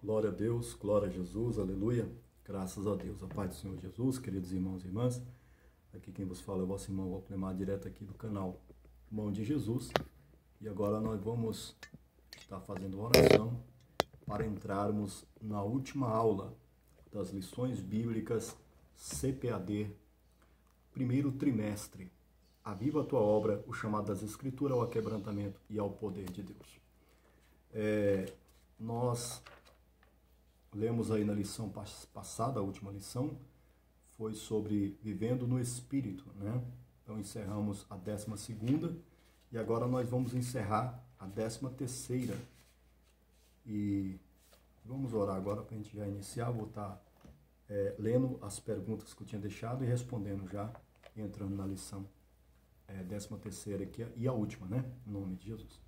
Glória a Deus, glória a Jesus, aleluia. Graças a Deus, a paz do Senhor Jesus, queridos irmãos e irmãs. Aqui quem vos fala é o vosso irmão Valclemar, direto aqui do canal Mão de Jesus. E agora nós vamos estar fazendo uma oração para entrarmos na última aula das lições bíblicas CPAD, primeiro trimestre. Aviva a tua obra, o chamado das Escrituras ao aquebrantamento e ao poder de Deus. Nós lemos aí na lição passada, a última lição, foi sobre vivendo no Espírito, né? Então encerramos a 12ª e agora nós vamos encerrar a 13ª. E vamos orar agora para a gente já iniciar. Vou estar lendo as perguntas que eu tinha deixado e respondendo já, entrando na lição 13ª aqui e a última, né? Em nome de Jesus.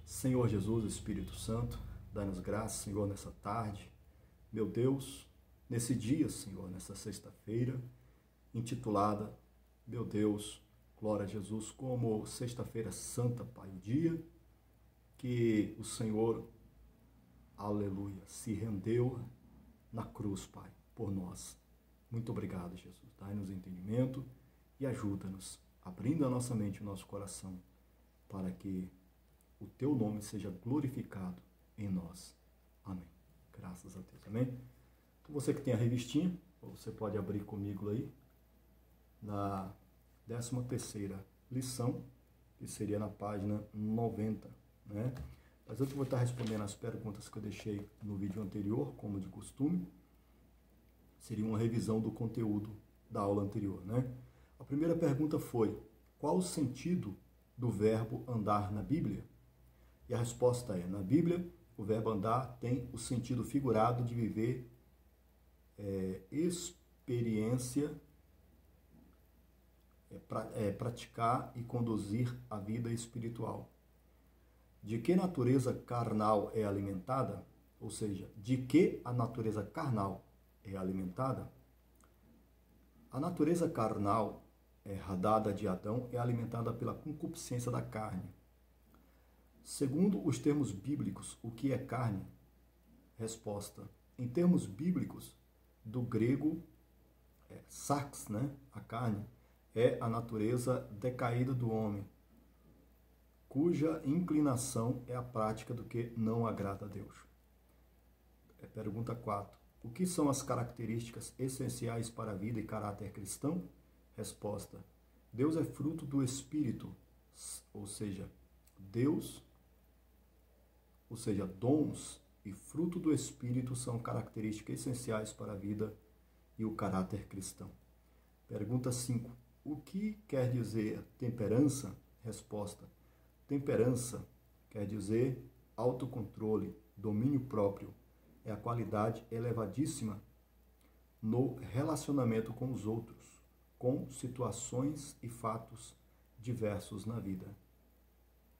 Senhor Jesus, Espírito Santo, dá-nos graça, Senhor, nessa tarde. Meu Deus, nesse dia, Senhor, nessa sexta-feira, intitulada, meu Deus, glória a Jesus, como Sexta-feira Santa, Pai, o dia que o Senhor, aleluia, se rendeu na cruz, Pai, por nós. Muito obrigado, Jesus. Dai-nos entendimento e ajuda-nos, abrindo a nossa mente e o nosso coração, para que o Teu nome seja glorificado em nós. Amém. Graças a Deus. Amém? Então, você que tem a revistinha, você pode abrir comigo aí na 13ª lição, que seria na página 90, né? Mas eu vou estar respondendo as perguntas que eu deixei no vídeo anterior, como de costume. Seria uma revisão do conteúdo da aula anterior, né? A primeira pergunta foi: qual o sentido do verbo andar na Bíblia? E a resposta é: na Bíblia, o verbo andar tem o sentido figurado de viver experiência, praticar e conduzir a vida espiritual. De que natureza carnal é alimentada? Ou seja, de que a natureza carnal é alimentada? A natureza carnal, herdada de Adão, é alimentada pela concupiscência da carne. Segundo os termos bíblicos, o que é carne? Resposta: em termos bíblicos, do grego, sarx, né? A carne é a natureza decaída do homem, cuja inclinação é a prática do que não agrada a Deus. Pergunta 4. O que são as características essenciais para a vida e caráter cristão? Resposta: Deus é fruto do Espírito, ou seja, dons e fruto do Espírito são características essenciais para a vida e o caráter cristão. Pergunta 5. O que quer dizer temperança? Resposta: temperança quer dizer autocontrole, domínio próprio. É a qualidade elevadíssima no relacionamento com os outros, com situações e fatos diversos na vida.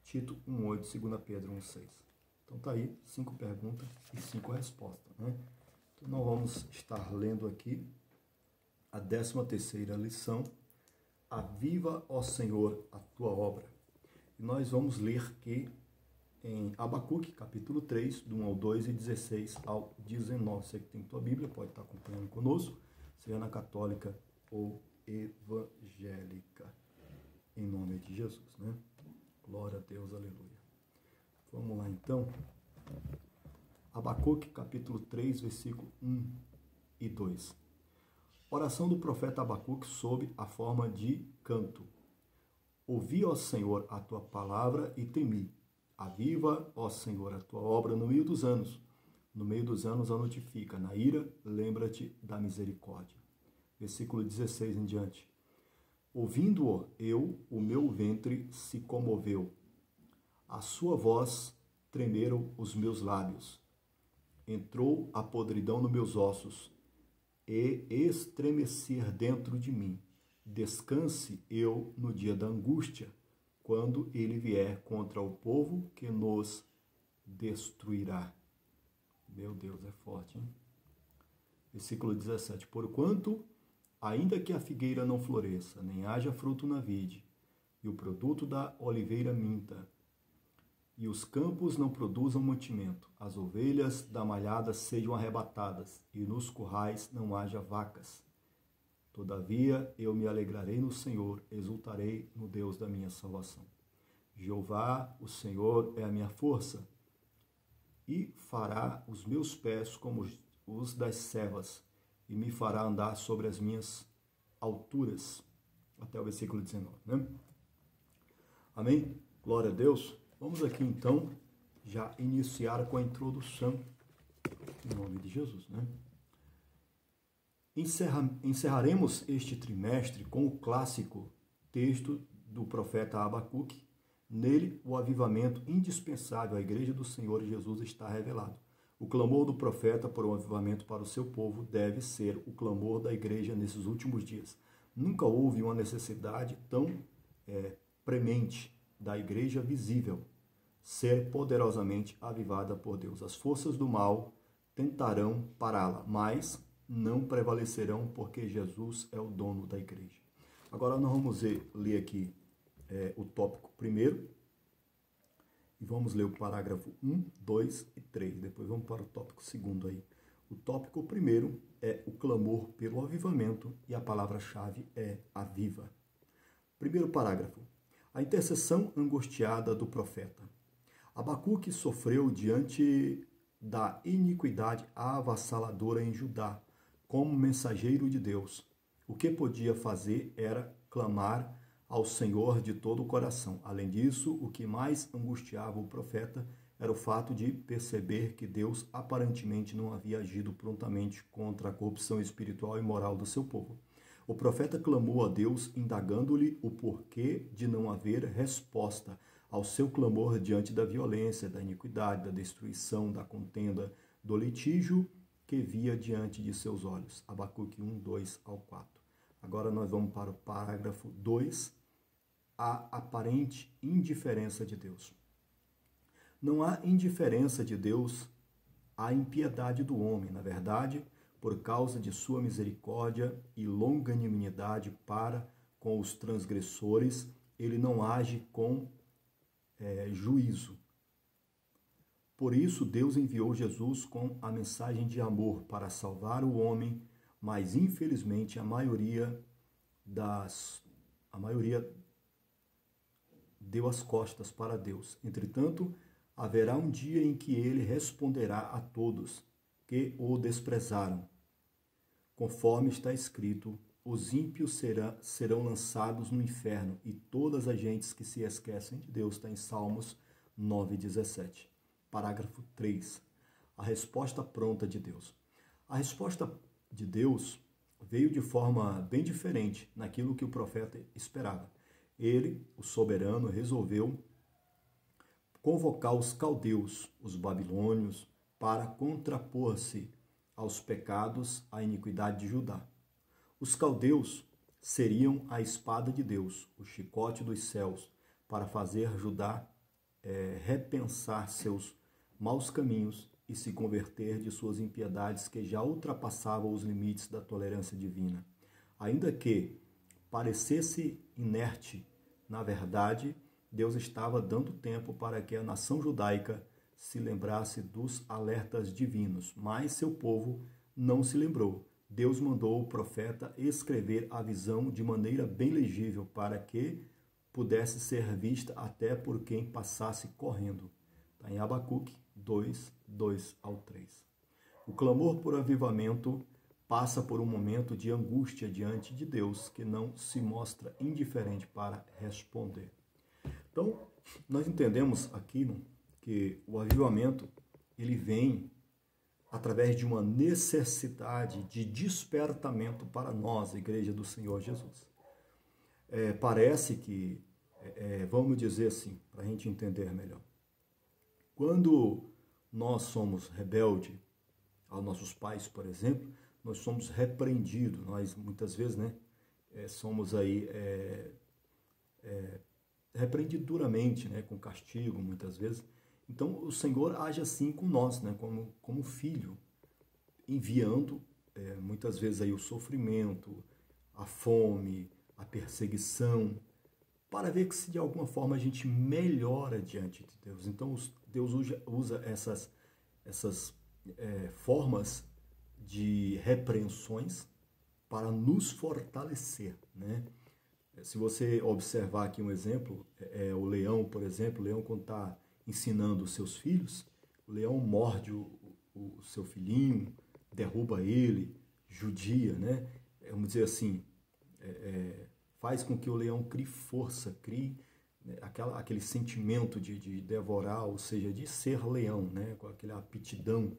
Tito 1,8, 2 Pedro 1,6. Então tá aí 5 perguntas e 5 respostas, né? Então nós vamos estar lendo aqui a 13ª lição, Aviva, ó Senhor, a tua obra. E nós vamos ler aqui em Abacuque, capítulo 3, do 1 ao 2 e 16 ao 19. Você que tem tua Bíblia pode estar acompanhando conosco, seja na católica ou evangélica, em nome de Jesus, né? Glória a Deus, aleluia. Vamos lá então. Abacuque, capítulo 3, versículo 1 e 2. Oração do profeta Abacuque sob a forma de canto. Ouvi, ó Senhor, a tua palavra e temi. Aviva, ó Senhor, a tua obra no meio dos anos. No meio dos anos a notifica. Na ira, lembra-te da misericórdia. Versículo 16 em diante. Ouvindo-o, o meu ventre se comoveu. A sua voz tremeram os meus lábios. Entrou a podridão nos meus ossos e estremecer dentro de mim. Descanse eu no dia da angústia, quando ele vier contra o povo que nos destruirá. Meu Deus, é forte, hein? Versículo 17. Porquanto, ainda que a figueira não floresça, nem haja fruto na vide, e o produto da oliveira minta, e os campos não produzam mantimento, as ovelhas da malhada sejam arrebatadas, e nos currais não haja vacas. Todavia eu me alegrarei no Senhor, exultarei no Deus da minha salvação. Jeová, o Senhor, é a minha força, e fará os meus pés como os das servas, e me fará andar sobre as minhas alturas. Até o versículo 19, né? Amém? Glória a Deus. Vamos aqui, então, já iniciar com a introdução, em nome de Jesus, né? Encerraremos este trimestre com o clássico texto do profeta Abacuque. Nele, o avivamento indispensável à Igreja do Senhor Jesus está revelado. O clamor do profeta por um avivamento para o seu povo deve ser o clamor da Igreja nesses últimos dias. Nunca houve uma necessidade tão premente da Igreja visível ser poderosamente avivada por Deus. As forças do mal tentarão pará-la, mas não prevalecerão, porque Jesus é o dono da Igreja. Agora nós vamos ler aqui o tópico primeiro, e vamos ler o parágrafo 1, 2 e 3. Depois vamos para o tópico segundo aí. O tópico primeiro é o clamor pelo avivamento, e a palavra-chave é aviva. Primeiro parágrafo. A intercessão angustiada do profeta. Abacuque sofreu diante da iniquidade avassaladora em Judá, como mensageiro de Deus. O que podia fazer era clamar ao Senhor de todo o coração. Além disso, o que mais angustiava o profeta era o fato de perceber que Deus aparentemente não havia agido prontamente contra a corrupção espiritual e moral do seu povo. O profeta clamou a Deus, indagando-lhe o porquê de não haver resposta ao seu clamor diante da violência, da iniquidade, da destruição, da contenda, do litígio que via diante de seus olhos. Abacuque 1, 2 ao 4. Agora nós vamos para o parágrafo 2, a aparente indiferença de Deus. Não há indiferença de Deus à impiedade do homem. Na verdade, por causa de sua misericórdia e longanimidade para com os transgressores, ele não age com juízo. Por isso, Deus enviou Jesus com a mensagem de amor para salvar o homem, mas infelizmente a maioria deu as costas para Deus. Entretanto, haverá um dia em que ele responderá a todos que o desprezaram. Conforme está escrito, os ímpios serão lançados no inferno, e todas as gentes que se esquecem de Deus, está em Salmos 9:17. Parágrafo 3. A resposta pronta de Deus. A resposta de Deus veio de forma bem diferente naquilo que o profeta esperava. Ele, o soberano, resolveu convocar os caldeus, os babilônios, para contrapor-se aos pecados, à iniquidade de Judá. Os caldeus seriam a espada de Deus, o chicote dos céus, para fazer Judá repensar seus maus caminhos e se converter de suas impiedades que já ultrapassavam os limites da tolerância divina. Ainda que parecesse inerte, na verdade, Deus estava dando tempo para que a nação judaica se lembrasse dos alertas divinos, mas seu povo não se lembrou. Deus mandou o profeta escrever a visão de maneira bem legível para que pudesse ser vista até por quem passasse correndo. Está em Abacuque 2, 2 ao 3. O clamor por avivamento passa por um momento de angústia diante de Deus, que não se mostra indiferente para responder. Então, nós entendemos aqui que o avivamento ele vem através de uma necessidade de despertamento para nós, a Igreja do Senhor Jesus. Parece que, vamos dizer assim, para a gente entender melhor, quando nós somos rebeldes aos nossos pais, por exemplo, nós somos repreendidos, nós muitas vezes somos aí repreendidos duramente, com castigo, muitas vezes. Então, o Senhor age assim com nós, como filho, enviando muitas vezes aí o sofrimento, a fome, a perseguição, para ver que se de alguma forma a gente melhora diante de Deus. Então Deus usa essas formas de repreensões para nos fortalecer, né? Se você observar aqui um exemplo, o leão, por exemplo, o leão quando está ensinando os seus filhos, o leão morde o seu filhinho, derruba ele, judia, né? Vamos dizer assim, faz com que o leão crie força, crie, né, aquele sentimento de devorar, ou seja, de ser leão, né? Com aquela aptidão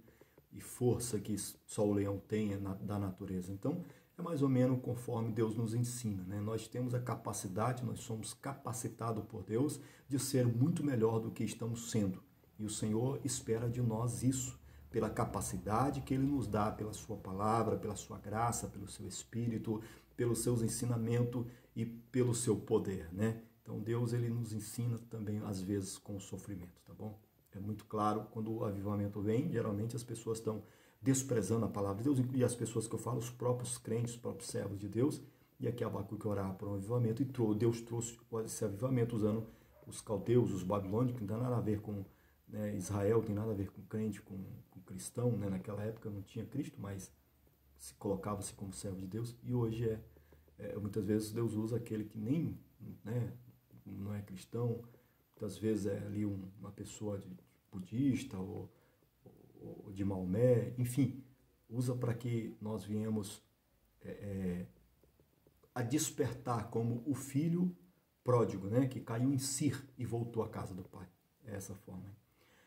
e força que só o leão tem da natureza. Então, é mais ou menos conforme Deus nos ensina, né? Nós temos a capacidade, nós somos capacitados por Deus de ser muito melhor do que estamos sendo. E o Senhor espera de nós isso, pela capacidade que Ele nos dá, pela sua palavra, pela sua graça, pelo seu Espírito, pelos seus ensinamentos e pelo seu poder, né? Então Deus, Ele nos ensina também, às vezes, com o sofrimento, tá bom? É muito claro, quando o avivamento vem, geralmente as pessoas estão desprezando a palavra de Deus, e as pessoas que eu falo, os próprios crentes, os próprios servos de Deus, e aqui Abacuque orava por um avivamento, e Deus trouxe esse avivamento usando os caldeus, os babilônicos, que não tem nada a ver com, né, Israel, tem nada a ver com crente, com cristão, né? Naquela época não tinha Cristo, mas se colocava-se como servo de Deus, e hoje muitas vezes Deus usa aquele que nem, né, não é cristão, muitas vezes é ali uma pessoa budista ou de Maomé, enfim, usa para que nós viemos a despertar como o filho pródigo, né, que caiu em Sir e voltou à casa do pai. É essa forma.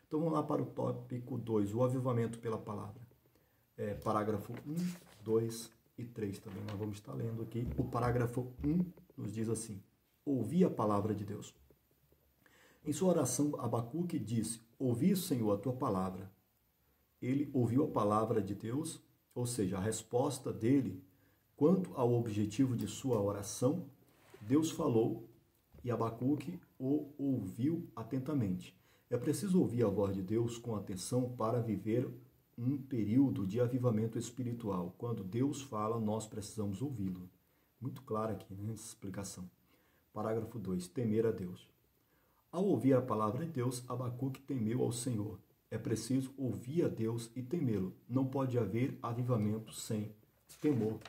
Então vamos lá para o tópico 2, o avivamento pela palavra. Parágrafo 1, 2 e 3 também nós vamos estar lendo aqui. O parágrafo 1 nos diz assim: ouvi a palavra de Deus. Em sua oração, Abacuque disse: ouvi, Senhor, a tua palavra. Ele ouviu a palavra de Deus, ou seja, a resposta dele quanto ao objetivo de sua oração. Deus falou e Abacuque o ouviu atentamente. É preciso ouvir a voz de Deus com atenção para viver um período de avivamento espiritual. Quando Deus fala, nós precisamos ouvi-lo. Muito claro aqui, né, essa explicação. Parágrafo 2. Temer a Deus. Ao ouvir a palavra de Deus, Abacuque temeu ao Senhor. É preciso ouvir a Deus e temê-lo. Não pode haver avivamento sem temor.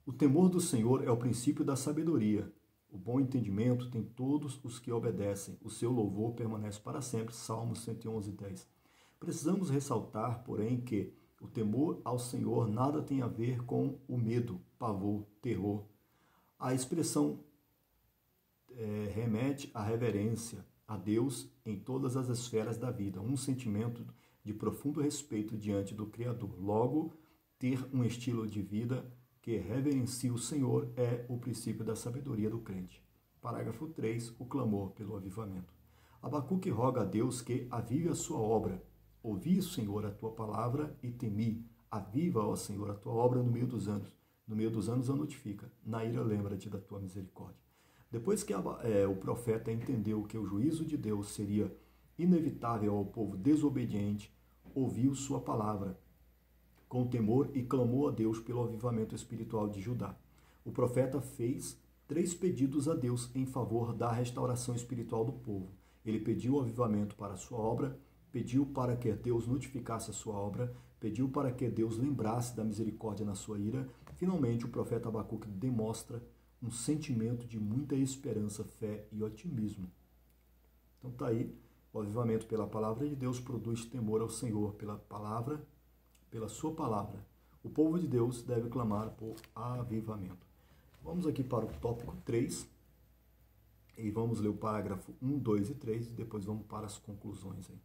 O temor do Senhor é o princípio da sabedoria. O bom entendimento tem todos os que obedecem. O seu louvor permanece para sempre. Salmos 111, 10. Precisamos ressaltar, porém, que o temor ao Senhor nada tem a ver com o medo, pavor, terror. A expressão remete à reverência a Deus em todas as esferas da vida, um sentimento de profundo respeito diante do Criador. Logo, ter um estilo de vida que reverencia o Senhor é o princípio da sabedoria do crente. Parágrafo 3. O clamor pelo avivamento. Abacuque roga a Deus que avive a sua obra. Ouvi, Senhor, a tua palavra e temi. Aviva, ó Senhor, a tua obra no meio dos anos. No meio dos anos a notifica. Na ira lembra-te da tua misericórdia. Depois que o profeta entendeu que o juízo de Deus seria inevitável ao povo desobediente, ouviu sua palavra com temor e clamou a Deus pelo avivamento espiritual de Judá. O profeta fez 3 pedidos a Deus em favor da restauração espiritual do povo. Ele pediu o avivamento para a sua obra, pediu para que Deus notificasse a sua obra, pediu para que Deus lembrasse da misericórdia na sua ira. Finalmente, o profeta Abacuque demonstra um sentimento de muita esperança, fé e otimismo. Então está aí, o avivamento pela palavra de Deus produz temor ao Senhor, pela sua palavra. O povo de Deus deve clamar por avivamento. Vamos aqui para o tópico 3, e vamos ler o parágrafo 1, 2 e 3, e depois vamos para as conclusões aí.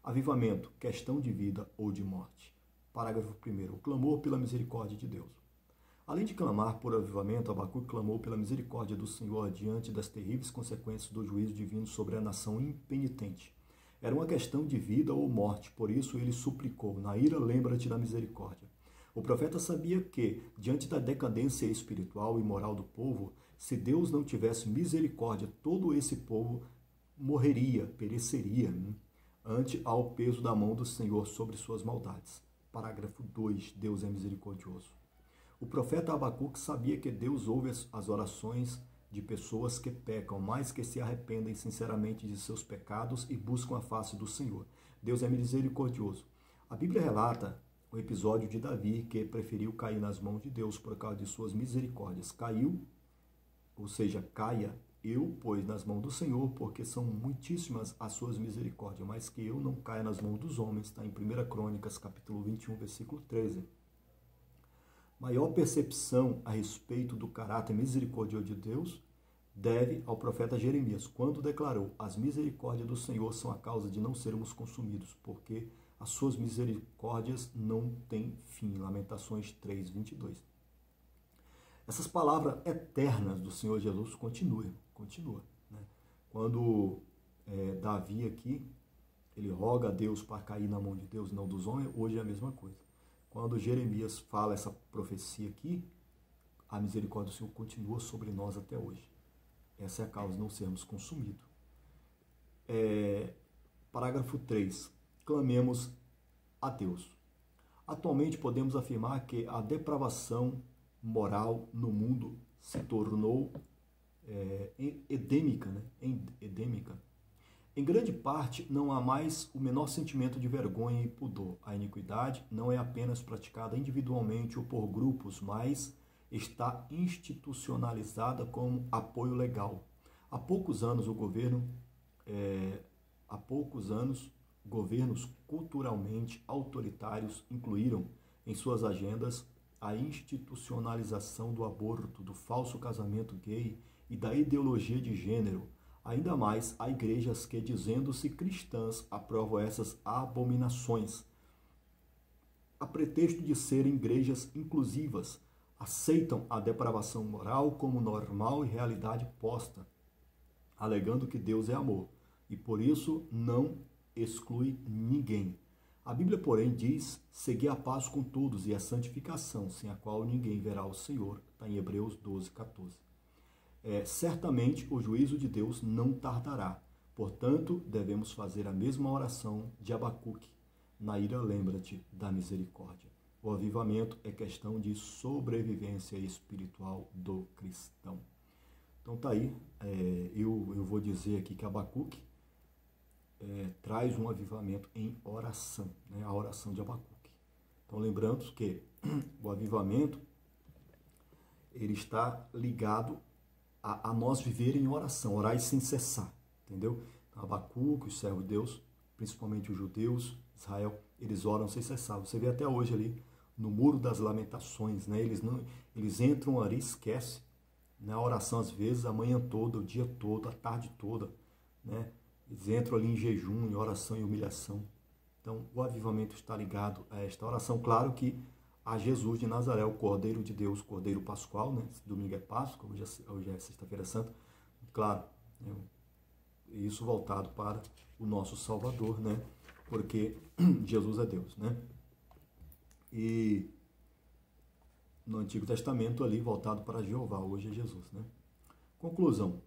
Avivamento, questão de vida ou de morte. Parágrafo 1, o clamor pela misericórdia de Deus. Além de clamar por avivamento, Abacuque clamou pela misericórdia do Senhor diante das terríveis consequências do juízo divino sobre a nação impenitente. Era uma questão de vida ou morte, por isso ele suplicou: na ira lembra-te da misericórdia. O profeta sabia que, diante da decadência espiritual e moral do povo, se Deus não tivesse misericórdia, todo esse povo morreria, pereceria, ante ao peso da mão do Senhor sobre suas maldades. Parágrafo 2. Deus é misericordioso. O profeta Abacuque sabia que Deus ouve as orações de pessoas que pecam, mas que se arrependem sinceramente de seus pecados e buscam a face do Senhor. Deus é misericordioso. A Bíblia relata o episódio de Davi, que preferiu cair nas mãos de Deus por causa de suas misericórdias. Caiu, ou seja, caia eu, pois, nas mãos do Senhor, porque são muitíssimas as suas misericórdias, mas que eu não caia nas mãos dos homens. Está em 1 Crônicas, capítulo 21, versículo 13. Maior percepção a respeito do caráter misericordioso de Deus deve ao profeta Jeremias, quando declarou: as misericórdias do Senhor são a causa de não sermos consumidos, porque as suas misericórdias não têm fim. Lamentações 3, 22. Essas palavras eternas do Senhor Jesus continua. Né? Quando Davi aqui, ele roga a Deus para cair na mão de Deus, não dos homens, hoje é a mesma coisa. Quando Jeremias fala essa profecia aqui, a misericórdia do Senhor continua sobre nós até hoje. Essa é a causa de não sermos consumidos. Parágrafo 3. Clamemos a Deus. Atualmente podemos afirmar que a depravação moral no mundo se tornou endêmica, né? Endêmica. Em grande parte, não há mais o menor sentimento de vergonha e pudor. A iniquidade não é apenas praticada individualmente ou por grupos, mas está institucionalizada como apoio legal. Há poucos anos, governos culturalmente autoritários incluíram em suas agendas a institucionalização do aborto, do falso casamento gay e da ideologia de gênero. Ainda mais, há igrejas que, dizendo-se cristãs, aprovam essas abominações. A pretexto de serem igrejas inclusivas, aceitam a depravação moral como normal e realidade posta, alegando que Deus é amor, e por isso não exclui ninguém. A Bíblia, porém, diz: segui a paz com todos e a santificação, sem a qual ninguém verá o Senhor. Está em Hebreus 12, 14. Certamente o juízo de Deus não tardará. Portanto, devemos fazer a mesma oração de Abacuque. Na ira, lembra-te da misericórdia. O avivamento é questão de sobrevivência espiritual do cristão. Então tá aí, eu vou dizer aqui que Abacuque traz um avivamento em oração, né? A oração de Abacuque. Então lembrando que o avivamento ele está ligado a nós viver em oração, orar sem cessar, entendeu? Abacuque, o servo de Deus, principalmente os judeus, Israel, eles oram sem cessar. Você vê até hoje ali no Muro das Lamentações, né? Eles entram ali, esquecem, na oração às vezes a manhã toda, o dia todo, a tarde toda, né? Eles entram ali em jejum, em oração e humilhação. Então, o avivamento está ligado a esta oração. Claro que a Jesus de Nazaré, o Cordeiro de Deus, Cordeiro Pascual, né? Esse domingo é Páscoa, hoje é Sexta-feira Santa. Claro, né? Isso voltado para o nosso Salvador, né? Porque Jesus é Deus, né? E no Antigo Testamento ali voltado para Jeová, hoje é Jesus, né? Conclusão.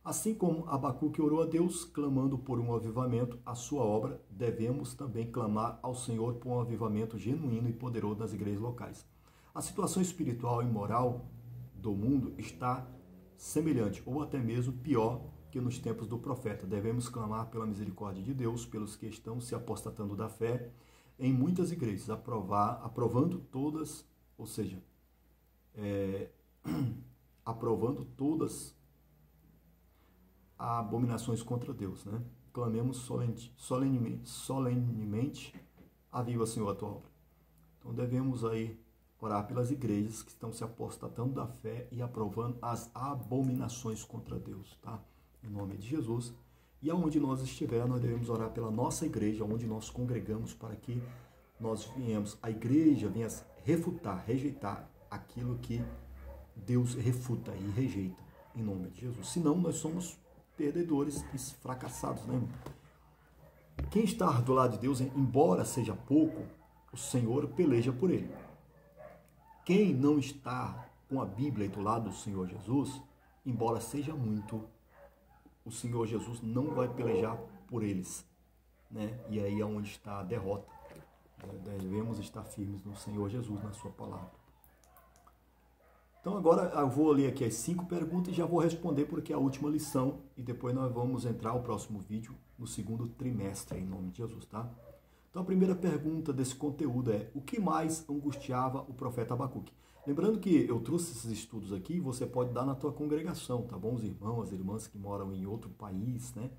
Assim como Abacuque orou a Deus, clamando por um avivamento à sua obra, devemos também clamar ao Senhor por um avivamento genuíno e poderoso nas igrejas locais. A situação espiritual e moral do mundo está semelhante, ou até mesmo pior que nos tempos do profeta. Devemos clamar pela misericórdia de Deus, pelos que estão se apostatando da fé em muitas igrejas, aprovando todas, ou seja, aprovando todas abominações contra Deus, né? Clamemos solenemente, aviva, Senhor, a tua obra. Então devemos aí orar pelas igrejas que estão se apostatando da fé e aprovando as abominações contra Deus, tá? Em nome de Jesus. E aonde nós estiver, nós devemos orar pela nossa igreja, onde nós congregamos, para que a igreja venha refutar, rejeitar aquilo que Deus refuta e rejeita, em nome de Jesus. Senão nós somos perdedores e fracassados, né? Quem está do lado de Deus, embora seja pouco, o Senhor peleja por ele. Quem não está com a Bíblia do lado do Senhor Jesus, embora seja muito, o Senhor Jesus não vai pelejar por eles, né? E aí é onde está a derrota. Devemos estar firmes no Senhor Jesus, na sua palavra. Então agora eu vou ler aqui as 5 perguntas e já vou responder porque é a última lição e depois nós vamos entrar no próximo vídeo no segundo trimestre, em nome de Jesus, tá? Então a primeira pergunta desse conteúdo é: o que mais angustiava o profeta Abacuque? Lembrando que eu trouxe esses estudos aqui, você pode dar na tua congregação, tá bom? Os irmãos, as irmãs que moram em outro país, né?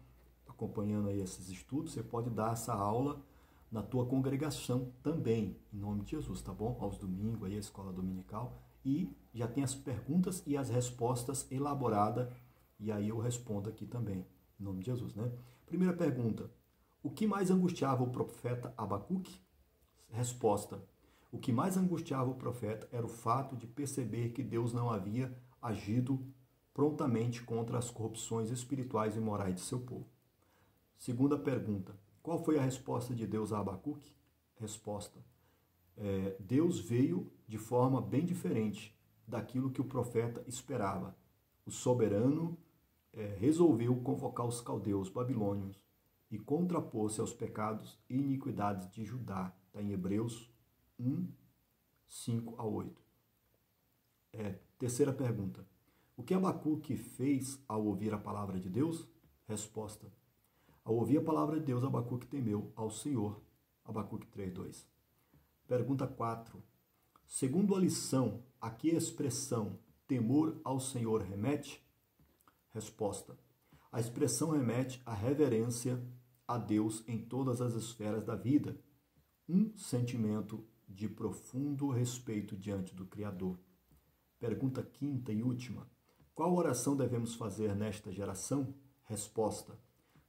Acompanhando aí esses estudos, você pode dar essa aula na tua congregação também, em nome de Jesus, tá bom? Aos domingos, aí a escola dominical. E já tem as perguntas e as respostas elaboradas, e aí eu respondo aqui também, em nome de Jesus, né? Primeira pergunta: o que mais angustiava o profeta Abacuque? Resposta: o que mais angustiava o profeta era o fato de perceber que Deus não havia agido prontamente contra as corrupções espirituais e morais de seu povo. Segunda pergunta: qual foi a resposta de Deus a Abacuque? Resposta: Deus veio de forma bem diferente daquilo que o profeta esperava. O soberano resolveu convocar os caldeus babilônios e contrapor-se aos pecados e iniquidades de Judá. Está em Hebreus 1, 5 a 8. Terceira pergunta: o que Abacuque fez ao ouvir a palavra de Deus? Resposta: ao ouvir a palavra de Deus, Abacuque temeu ao Senhor. Abacuque 3:2. Pergunta 4. Segundo a lição, a que expressão temor ao Senhor remete? Resposta: a expressão remete à reverência a Deus em todas as esferas da vida, um sentimento de profundo respeito diante do Criador. Pergunta 5ª e última: qual oração devemos fazer nesta geração? Resposta: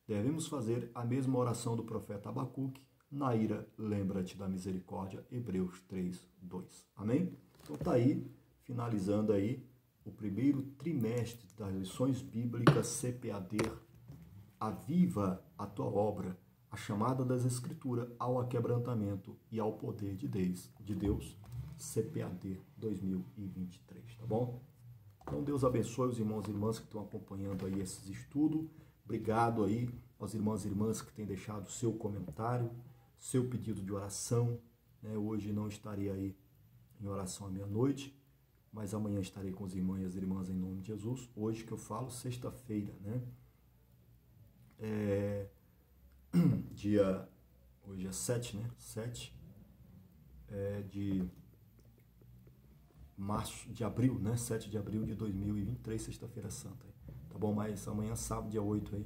devemos fazer a mesma oração do profeta Abacuque: na ira, lembra-te da misericórdia. Hebreus 3:2. Amém? Então tá aí, finalizando aí o primeiro trimestre das lições bíblicas CPAD. Aviva a tua obra, a chamada das Escrituras ao aquebrantamento e ao poder de Deus, CPAD 2023, tá bom? Então Deus abençoe os irmãos e irmãs que estão acompanhando aí esses estudos. Obrigado aí aos irmãos e irmãs que têm deixado seu comentário, seu pedido de oração, né? Hoje não estarei aí em oração à meia-noite, mas amanhã estarei com os irmãos e as irmãs em nome de Jesus. Hoje que eu falo, sexta-feira, né? Hoje é 7, né? 7 de março, de abril, né? 7 de abril de 2023, sexta-feira santa. Tá bom? Mas amanhã, sábado, dia 8 aí,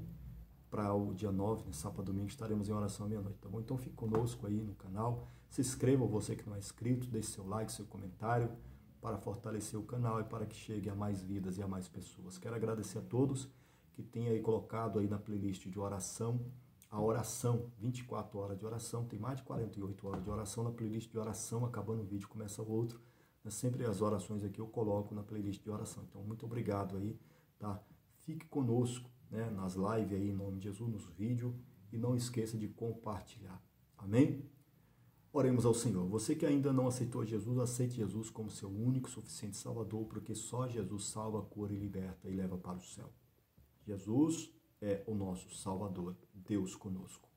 para o dia 9, né? Sábado, domingo, estaremos em oração à meia-noite, tá bom? Então fique conosco aí no canal, se inscreva, você que não é inscrito, deixe seu like, seu comentário, para fortalecer o canal e para que chegue a mais vidas e a mais pessoas. Quero agradecer a todos que têm aí colocado aí na playlist de oração, a oração, 24 horas de oração, tem mais de 48 horas de oração na playlist de oração, acabando o vídeo começa o outro, né? Sempre as orações aqui eu coloco na playlist de oração. Então muito obrigado aí, tá? Fique conosco, né, nas lives aí, em nome de Jesus, nos vídeos, e não esqueça de compartilhar. Amém? Oremos ao Senhor. Você que ainda não aceitou Jesus, aceite Jesus como seu único, suficiente Salvador, porque só Jesus salva, cura e liberta e leva para o céu. Jesus é o nosso Salvador, Deus conosco.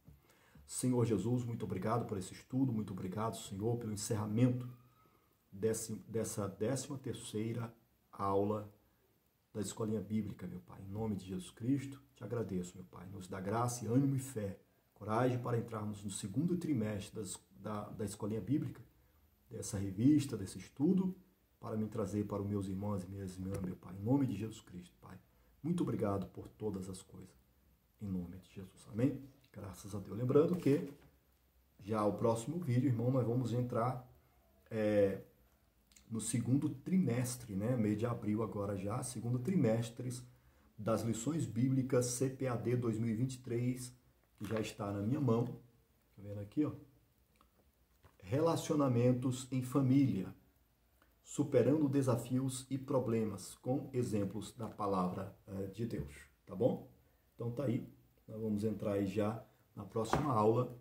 Senhor Jesus, muito obrigado por esse estudo, muito obrigado, Senhor, pelo encerramento dessa 13ª aula da Escolinha Bíblica, meu Pai. Em nome de Jesus Cristo, te agradeço, meu Pai. Nos dá graça, ânimo e fé, coragem para entrarmos no segundo trimestre da Escolinha Bíblica, dessa revista, desse estudo, para me trazer para os meus irmãos e minhas irmãs, meu Pai. Em nome de Jesus Cristo, Pai. Muito obrigado por todas as coisas. Em nome de Jesus. Amém? Graças a Deus. Lembrando que já o próximo vídeo, irmão, nós vamos entrar no segundo trimestre, né? Mês de abril agora já, segundo trimestre das lições bíblicas CPAD 2023, que já está na minha mão. Tá vendo aqui, ó? Relacionamentos em família, superando desafios e problemas, com exemplos da palavra de Deus, tá bom? Então tá aí, nós vamos entrar aí já na próxima aula,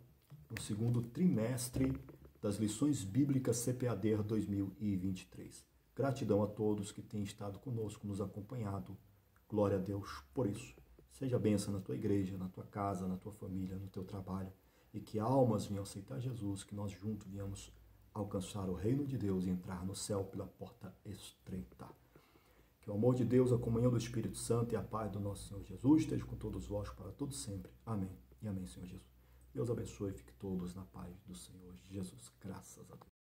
no segundo trimestre das lições bíblicas CPAD 2023. Gratidão a todos que têm estado conosco, nos acompanhado. Glória a Deus por isso. Seja bênção na tua igreja, na tua casa, na tua família, no teu trabalho. E que almas venham aceitar Jesus, que nós juntos venhamos alcançar o reino de Deus e entrar no céu pela porta estreita. Que o amor de Deus, a comunhão do Espírito Santo e a paz do nosso Senhor Jesus esteja com todos vós para todos sempre. Amém e amém, Senhor Jesus. Deus abençoe e fique todos na paz do Senhor Jesus. Graças a Deus.